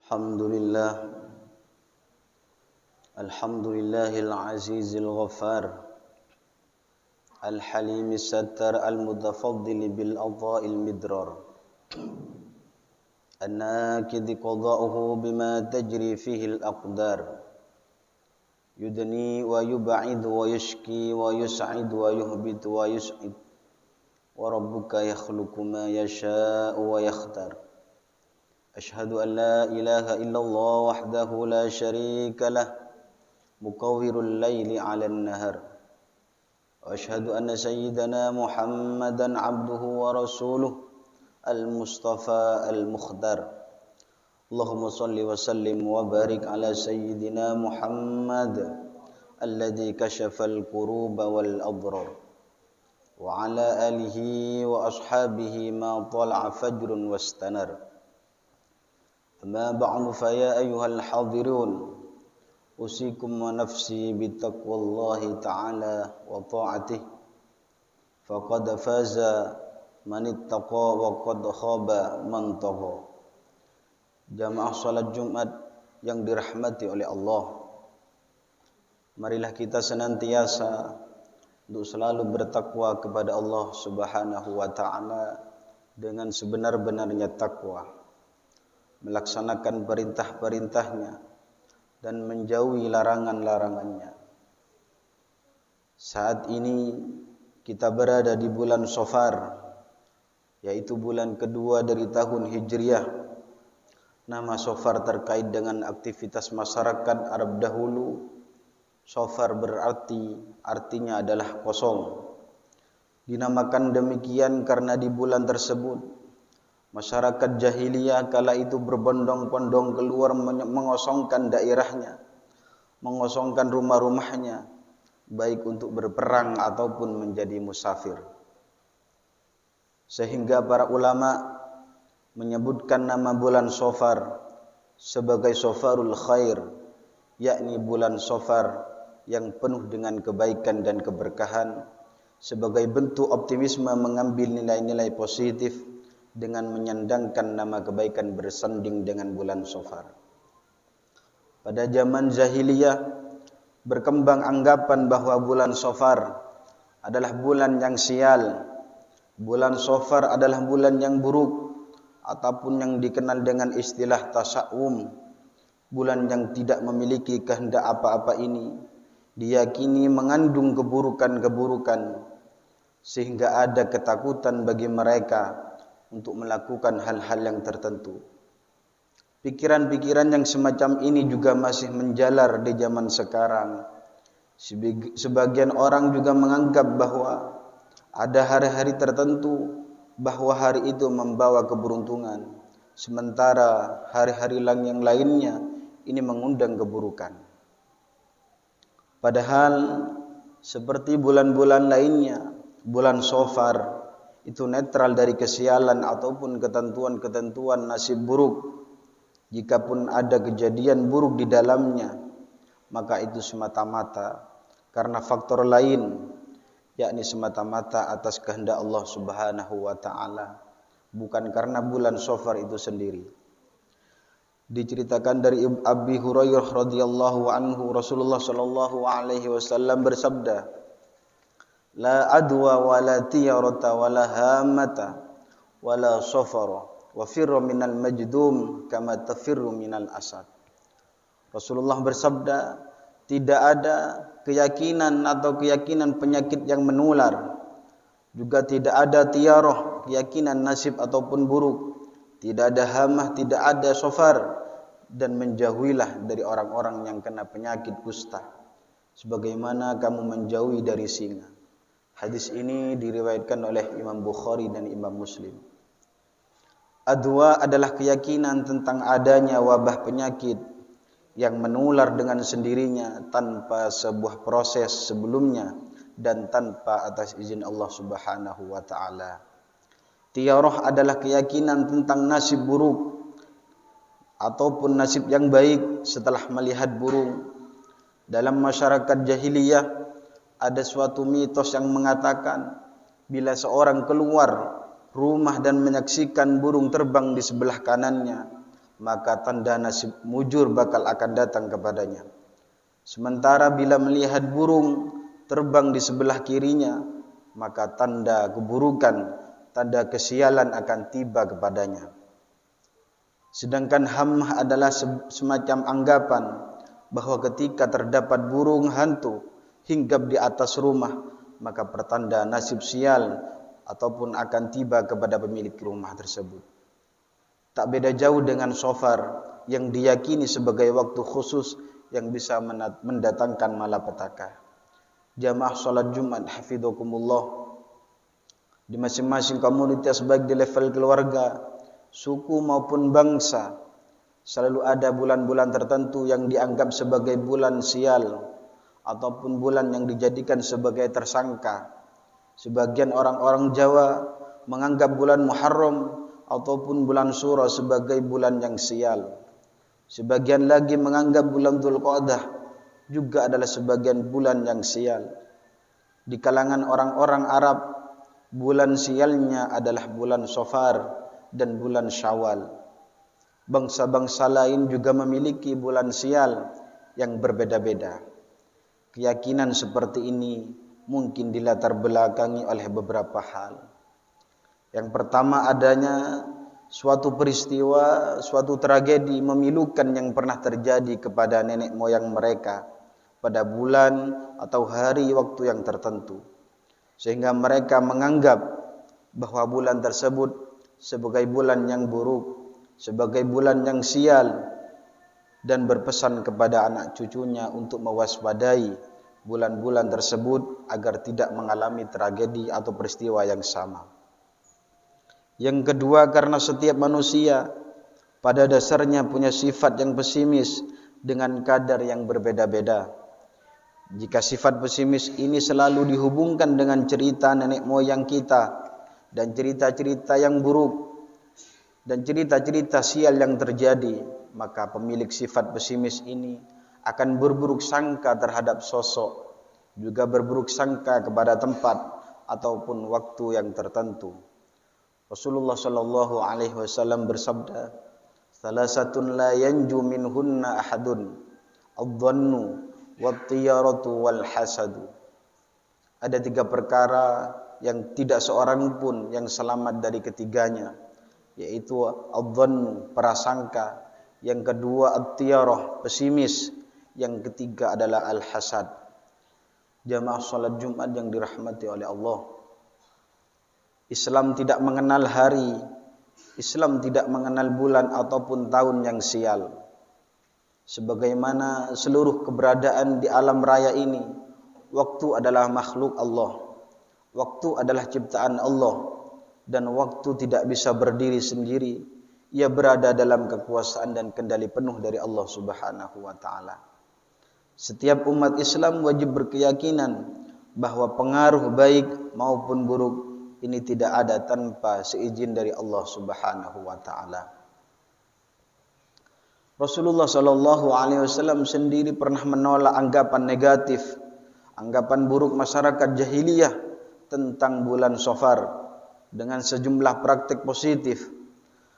Alhamdulillah, Alhamdulillahil azizil ghaffar, al-halimis sattar, al-mutafaddili bil adha'il midrar, an-nakidi qada'uhu bima tajri fihi al-aqdar, yudni wa yub'id wa yashki wa yus'id wa yuhbit wa yus'id, wa rabbuka yakhluqu ma yasha'u wa yakhtar. Ashhadu an la ilaha illallah wahdahu la syarika lah, mukawwirul laili 'alan nahar. Wa ashhadu anna sayyidana Muhammadan 'abduhu wa rasuluh al-mustafa al-mukhtar. Allahumma salli wa sallim wa barik ala sayyidina Muhammad alladhi kashafa al-kuruba wal adrar. Wa ala alihi wa ashabihi ma tala'a fajrun wastanar. Amma ba'du fa ya ayyuhal hadirun, usikum wa nafsi bitaqwallahi ta'ala wa ta'atih, faqad faza man ittaqa wa qad khaba man tagha. Jamaah salat Jumat yang dirahmati oleh Allah, marilah kita senantiasa untuk selalu bertakwa kepada Allah Subhanahu wa ta'ala dengan sebenar-benarnya takwa, melaksanakan perintah-perintahnya dan menjauhi larangan-larangannya. Saat ini kita berada di bulan Safar, yaitu bulan kedua dari tahun Hijriah. Nama Safar terkait dengan aktivitas masyarakat Arab dahulu. Safar artinya adalah kosong. Dinamakan demikian karena di bulan tersebut masyarakat jahiliyah kala itu berbondong-bondong keluar mengosongkan daerahnya, mengosongkan rumah-rumahnya, baik untuk berperang ataupun menjadi musafir. Sehingga para ulama menyebutkan nama bulan Safar sebagai Safarul Khair, yakni bulan Safar yang penuh dengan kebaikan dan keberkahan, sebagai bentuk optimisme mengambil nilai-nilai positif dengan menyandangkan nama kebaikan bersanding dengan bulan Safar. Pada zaman jahiliyah berkembang anggapan bahwa bulan Safar adalah bulan yang sial, bulan Safar adalah bulan yang buruk, ataupun yang dikenal dengan istilah tasawum, bulan yang tidak memiliki kehendak apa-apa ini, diyakini mengandung keburukan-keburukan, sehingga ada ketakutan bagi mereka untuk melakukan hal-hal yang tertentu. Pikiran-pikiran yang semacam ini juga masih menjalar di zaman sekarang. Sebagian orang juga menganggap bahwa ada hari-hari tertentu bahwa hari itu membawa keberuntungan, sementara hari-hari yang lainnya ini mengundang keburukan. Padahal seperti bulan-bulan lainnya, bulan Safar itu netral dari kesialan ataupun ketentuan-ketentuan nasib buruk. Jikapun ada kejadian buruk di dalamnya, maka itu semata-mata karena faktor lain, yakni semata-mata atas kehendak Allah Subhanahu wa ta'ala, bukan karena bulan Safar itu sendiri. Diceritakan dari Abi Hurairah radhiyallahu anhu, Rasulullah sallallahu alaihi wasallam bersabda, la adwa wa la tiyarata wa la hamata wa la safara wa firra minal majdum kama tafirru minal asad. Rasulullah bersabda, tidak ada keyakinan atau keyakinan penyakit yang menular, juga tidak ada tiarah, keyakinan nasib ataupun buruk, tidak ada hamah, tidak ada safar, dan menjauhilah dari orang-orang yang kena penyakit kusta sebagaimana kamu menjauhi dari singa. Hadis ini diriwayatkan oleh Imam Bukhari dan Imam Muslim. Adwa adalah keyakinan tentang adanya wabah penyakit yang menular dengan sendirinya tanpa sebuah proses sebelumnya dan tanpa atas izin Allah Subhanahu wa ta'ala. Tiyarah adalah keyakinan tentang nasib buruk ataupun nasib yang baik setelah melihat burung. Dalam masyarakat jahiliyah ada suatu mitos yang mengatakan bila seorang keluar rumah dan menyaksikan burung terbang di sebelah kanannya, maka tanda nasib mujur bakal akan datang kepadanya. Sementara bila melihat burung terbang di sebelah kirinya, maka tanda keburukan, tanda kesialan akan tiba kepadanya. Sedangkan hammah adalah semacam anggapan bahwa ketika terdapat burung hantu hinggap di atas rumah, maka pertanda nasib sial ataupun akan tiba kepada pemilik rumah tersebut. Tak beda jauh dengan shofar yang diyakini sebagai waktu khusus yang bisa mendatangkan malapetaka. Jamaah salat Jumat hafidhakumullah, di masing-masing komunitas baik di level keluarga, suku maupun bangsa, selalu ada bulan-bulan tertentu yang dianggap sebagai bulan sial ataupun bulan yang dijadikan sebagai tersangka. Sebagian orang-orang Jawa menganggap bulan Muharram ataupun bulan Syura sebagai bulan yang sial. Sebagian lagi menganggap bulan Dzulqa'dah juga adalah sebagian bulan yang sial. Di kalangan orang-orang Arab, bulan sialnya adalah bulan Safar dan bulan Syawal. Bangsa-bangsa lain juga memiliki bulan sial yang berbeda-beda. Keyakinan seperti ini mungkin dilatar belakangi oleh beberapa hal. Yang pertama, adanya suatu peristiwa, suatu tragedi memilukan yang pernah terjadi kepada nenek moyang mereka pada bulan atau hari waktu yang tertentu, sehingga mereka menganggap bahwa bulan tersebut sebagai bulan yang buruk, sebagai bulan yang sial, dan berpesan kepada anak cucunya untuk mewaspadai bulan-bulan tersebut agar tidak mengalami tragedi atau peristiwa yang sama. Yang kedua, karena setiap manusia pada dasarnya punya sifat yang pesimis dengan kadar yang berbeda-beda. Jika sifat pesimis ini selalu dihubungkan dengan cerita nenek moyang kita dan cerita-cerita yang buruk dan cerita-cerita sial yang terjadi, maka pemilik sifat pesimis ini akan berburuk sangka terhadap sosok, juga berburuk sangka kepada tempat ataupun waktu yang tertentu. Rasulullah sallallahu alaihi wasallam bersabda, "Salasatun la yanju minhunna ahadun, adh-dhannu wat-tiyaratu wal hasadu." Ada 3 perkara yang tidak seorang pun yang selamat dari ketiganya, yaitu adh-dhannu, prasangka, yang kedua at-tiyarah, pesimis, yang ketiga adalah al-hasad. Jamaah salat Jumat yang dirahmati oleh Allah, Islam tidak mengenal hari, Islam tidak mengenal bulan ataupun tahun yang sial. Sebagaimana seluruh keberadaan di alam raya ini, waktu adalah makhluk Allah, waktu adalah ciptaan Allah, dan waktu tidak bisa berdiri sendiri. Ia berada dalam kekuasaan dan kendali penuh dari Allah Subhanahu wa taala. Setiap umat Islam wajib berkeyakinan bahwa pengaruh baik maupun buruk ini tidak ada tanpa seizin dari Allah Subhanahu wa taala. Rasulullah sallallahu alaihi wasallam sendiri pernah menolak anggapan negatif, anggapan buruk masyarakat jahiliyah tentang bulan Safar dengan sejumlah praktik positif.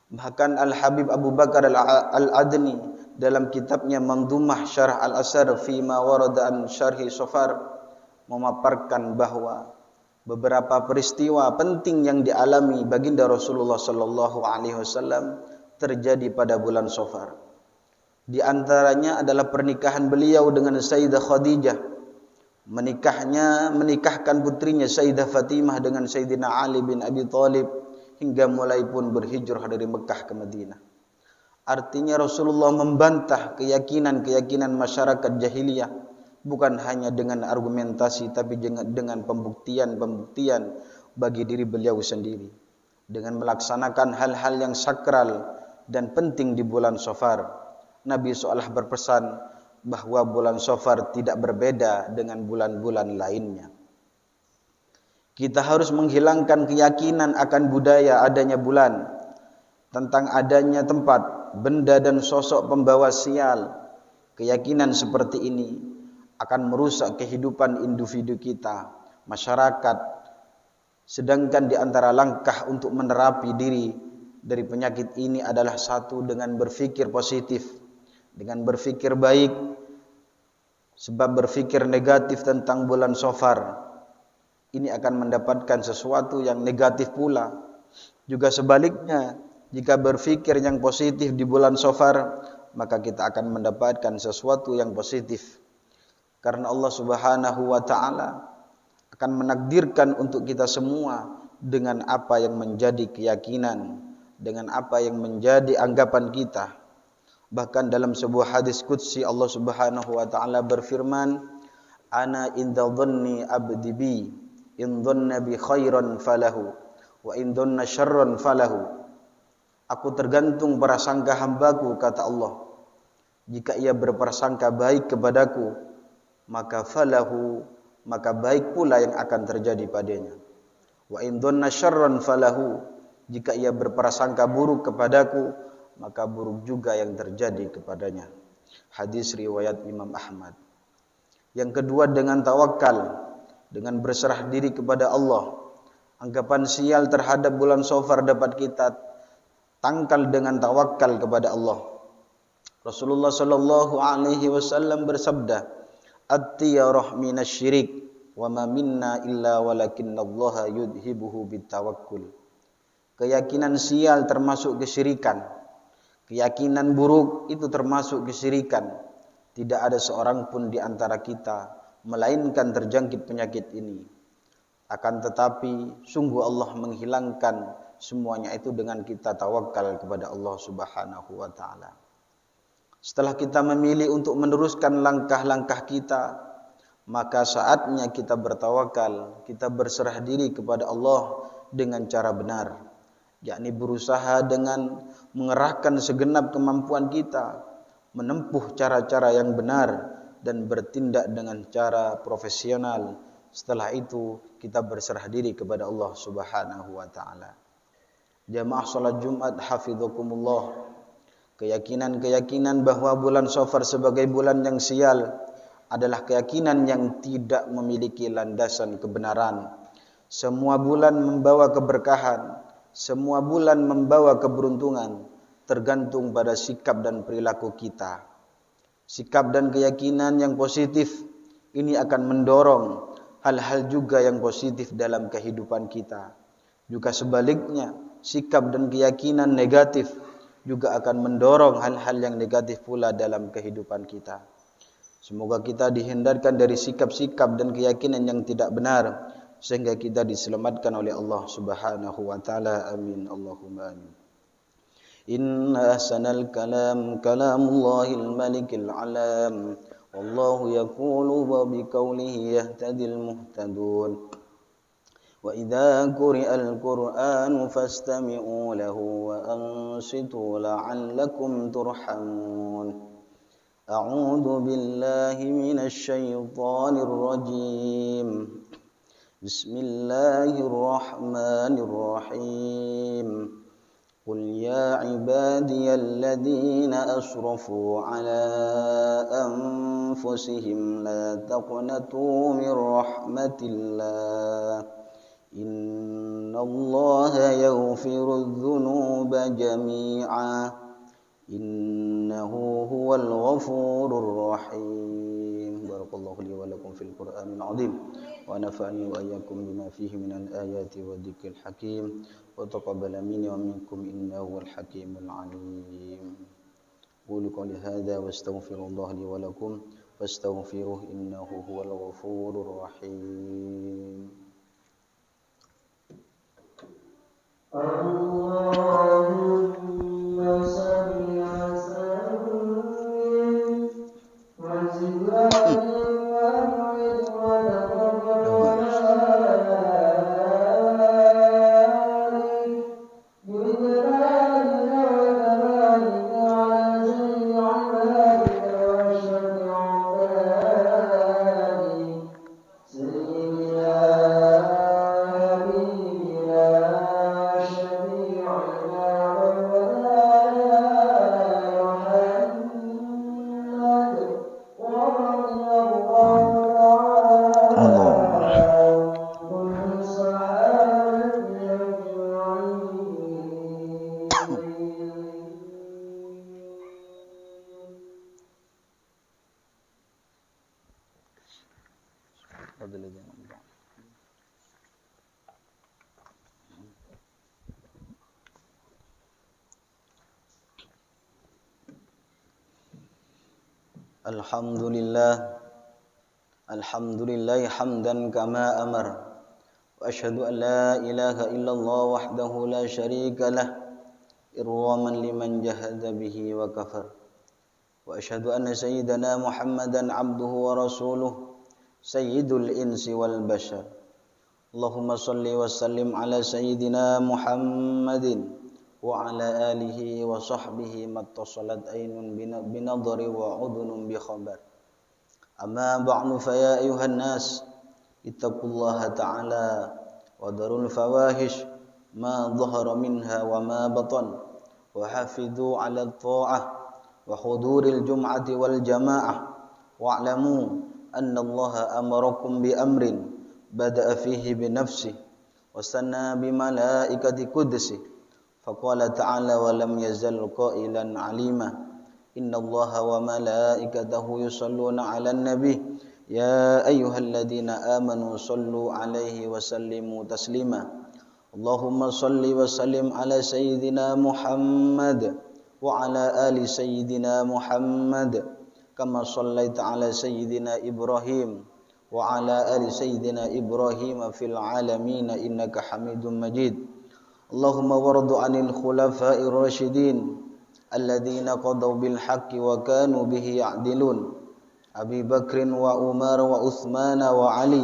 Bahkan Al-Habib Abu Bakar Al-Adni dalam kitabnya Mandhumah Syarh Al-Asar fi ma warada an syarhi Safar memaparkan bahwa beberapa peristiwa penting yang dialami baginda Rasulullah sallallahu alaihi wasallam terjadi pada bulan Safar. Di antaranya adalah pernikahan beliau dengan Sayyidah Khadijah, menikahkan putrinya Sayyidah Fatimah dengan Sayyidina Ali bin Abi Thalib, hingga mulai pun berhijrah dari Mekah ke Madinah. Artinya Rasulullah membantah keyakinan-keyakinan masyarakat jahiliyah, bukan hanya dengan argumentasi tapi dengan pembuktian-pembuktian bagi diri beliau sendiri. Dengan melaksanakan hal-hal yang sakral dan penting di bulan Safar, Nabi seolah berpesan bahwa bulan Safar tidak berbeda dengan bulan-bulan lainnya. Kita harus menghilangkan keyakinan akan budaya adanya bulan, tentang adanya tempat, benda dan sosok pembawa sial. Keyakinan seperti ini akan merusak kehidupan individu kita, masyarakat. Sedangkan di antara langkah untuk menerapi diri dari penyakit ini adalah satu, dengan berfikir positif, dengan berfikir baik. Sebab berfikir negatif tentang bulan Safar ini akan mendapatkan sesuatu yang negatif pula. Juga sebaliknya, jika berfikir yang positif di bulan Safar, maka kita akan mendapatkan sesuatu yang positif. Karena Allah Subhanahu wa taala akan menakdirkan untuk kita semua dengan apa yang menjadi keyakinan, dengan apa yang menjadi anggapan kita. Bahkan dalam sebuah hadis qudsi Allah Subhanahu wa taala berfirman, "Ana inda dhanni abdi bi, in dhanna bi khairan falahu, wa in dhanna syarran falahu." Aku tergantung prasangka hambaku, kata Allah. Jika ia berprasangka baik kepadaku, maka falahu, maka baik pula yang akan terjadi padanya. Wa in dhanna syarran falahu, jika ia berprasangka buruk kepadaku, maka buruk juga yang terjadi kepadanya. Hadis riwayat Imam Ahmad. Yang kedua, dengan tawakal, dengan berserah diri kepada Allah. Anggapan sial terhadap bulan Safar dapat kita tangkal dengan tawakal kepada Allah. Rasulullah sallallahu alaihi wasallam bersabda, "At-tiyarah minasyirik, wa ma minna illa walakinnallaha yudhibuhu bitawakkul." Keyakinan sial termasuk kesyirikan. Keyakinan buruk itu termasuk kesyirikan. Tidak ada seorang pun di antara kita melainkan terjangkit penyakit ini. Akan tetapi sungguh Allah menghilangkan semuanya itu dengan kita tawakal kepada Allah Subhanahu wa taala. Setelah kita memilih untuk meneruskan langkah-langkah kita, maka saatnya kita bertawakal, kita berserah diri kepada Allah dengan cara benar, yakni berusaha dengan mengerahkan segenap kemampuan kita, menempuh cara-cara yang benar dan bertindak dengan cara profesional. Setelah itu kita berserah diri kepada Allah Subhanahu wa taala. Jamaah salat Jumat hafizakumullah. Keyakinan-keyakinan bahwa bulan Safar sebagai bulan yang sial adalah keyakinan yang tidak memiliki landasan kebenaran. Semua bulan membawa keberkahan, semua bulan membawa keberuntungan, tergantung pada sikap dan perilaku kita. Sikap dan keyakinan yang positif ini akan mendorong hal-hal juga yang positif dalam kehidupan kita. Juga sebaliknya, sikap dan keyakinan negatif juga akan mendorong hal-hal yang negatif pula dalam kehidupan kita. Semoga kita dihindarkan dari sikap-sikap dan keyakinan yang tidak benar, sehingga kita diselamatkan oleh Allah Subhanahu wa taala. Amin. Allahumma amin. Inna ahsanal kalam kalamullahil malikil alam. Wallahu yaqulu wa biqaulihi yahtadil muhtadun. Wa idza quri'al Qur'anu fastami'u lahu wa ansitu la'allakum turhamun. A'udzu billahi minasy syaithanir rajim. Bismillahirrahmanirrahim. Qul ya ibadiyalladzina asrafu ala anfusihim la taqnatu min rahmatillah. Innallaha yaghfirudz dzunuba jami'a. Innahu huwal ghafurur rahim. Barakallahu li wa lakum fil Qur'anil 'azim wa nafa'ani wa iyyakum bima fihi minal ayati wa dzikril hakim wa taqabbala minni wa minkum innahu wal hakimul 'alim. Qulu qawli hadza wastaghfirullaha li wa lakum fastaghfiruhu innahu huwal ghafurur rahim. Allahumma salli ala sayyidina wa صراط الذين أنعمت عليهم. Alhamdulillah hamdan kama amar wa asyhadu an la ilaha illallah wahdahu la syarika lah irwaman liman jahada bihi wa kafar wa asyhadu anna sayyidana Muhammadan abduhu wa rasuluh sayyidul insi wal bashar. Allahumma salli wa sallim ala sayyidina Muhammadin wa ala alihi wa sahbihi mattasalat aynun binadri wa udhunun bi khabar. Amma ba'du fa ya ayuhan nas ittaqullaha ta'ala wa darul fawahish ma dhahara minha wa ma batan wa hafidhu 'ala at-tha'ah wa huduril jum'ati wal jama'ah wa'lamu anna Allaha amarakum bi amrin bada'a fihi bi nafsihi wa sanna bi malaikati qudsi faqala ta'ala wa lam yazal qailan 'alima innallaha wa malaikatahu yusalluna 'alan nabi ya ayyuhalladzina amanu sallu 'alaihi wa sallimu taslima. Allahumma salli wa sallim ala sayyidina Muhammad wa ala ali sayyidina Muhammad kama sallaita ala sayyidina Ibrahim wa ala ali sayyidina Ibrahim fil alamin innaka Hamidum Majid. Allahumma wardu 'anil khulafa'ir rasyidin alladzina qadaw bil haqqi wa kanu bihi ya'dilun Abi Bakrin wa Umar wa Uthman wa Ali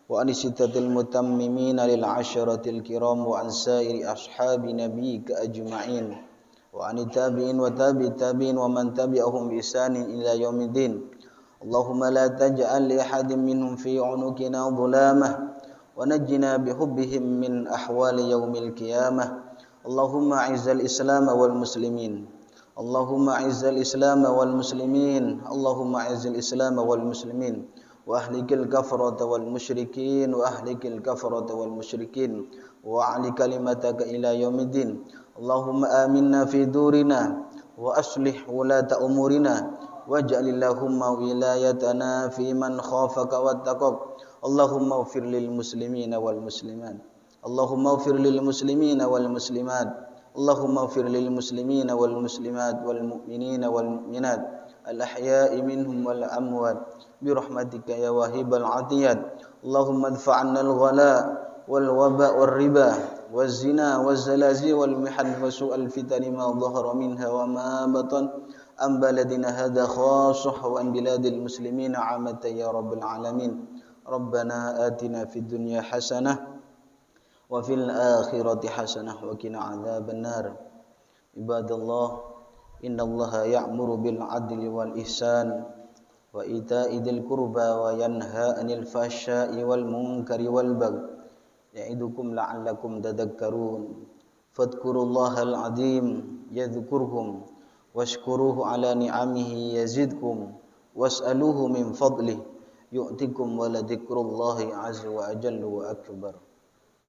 wa anisittatil mutammimina lil asharatil kiram wa ansairi ashabi nabiyyika ajma'in wa anitabi'in wa tabi'in wa man tabi'ahum bi ihsanin ila yaumiddin. Allahumma la taj'al li ahadin minhum fi 'unukina dhulamah wa najjina bihubbihim min ahwali yaumil qiyamah. Allahumma a'izzal islam wal muslimin. Allahumma a'izzal islam wal muslimin. Allahumma a'izzal islam wal muslimin wa ahlikil kafarata wal musyrikin wa ahlikil kafarata wal musyrikin wa a'li kalimataka ila yaumiddin. Allahumma aminna fi durina wa aslih wulata umurina waj'alillahumma wilayatana fi man khafaka wattaqak. Allahumma ighfir lil muslimina wal muslimat. Allahumma ighfir lil muslimina wal muslimat. Allahumma ighfir lil muslimina wal muslimat wal mu'minina wal mu'minat al ahya'i minhum wal amwat bi rahmatika ya wahibal atiyat. Allahumma adfa'anna al ghala wal waba wal riba waz zina waz zalazi wal mihan wa su'al fitani ma dhahara minha wa ma batan am baladina hadha khassah wa an biladil muslimina 'amatan ya rabbal alamin. Rabbana atina fid dunya hasanah wa fil akhirati hasanah wa qina adzabannar. Ibadallah, innallaha ya'muru bil adli wal ihsan wa ita'i dzil qurba wa yanha 'anil fahsya'i wal munkari wal baghi ya'idukum la'allakum tadhakkarun. Fadhkurullahal 'azim yadhkurkum washkuruhu 'ala ni'amihi yazidkum was'aluhu min fadlihi yu'tikum wa la dzikrullahi 'azza wa jalla wa akbar.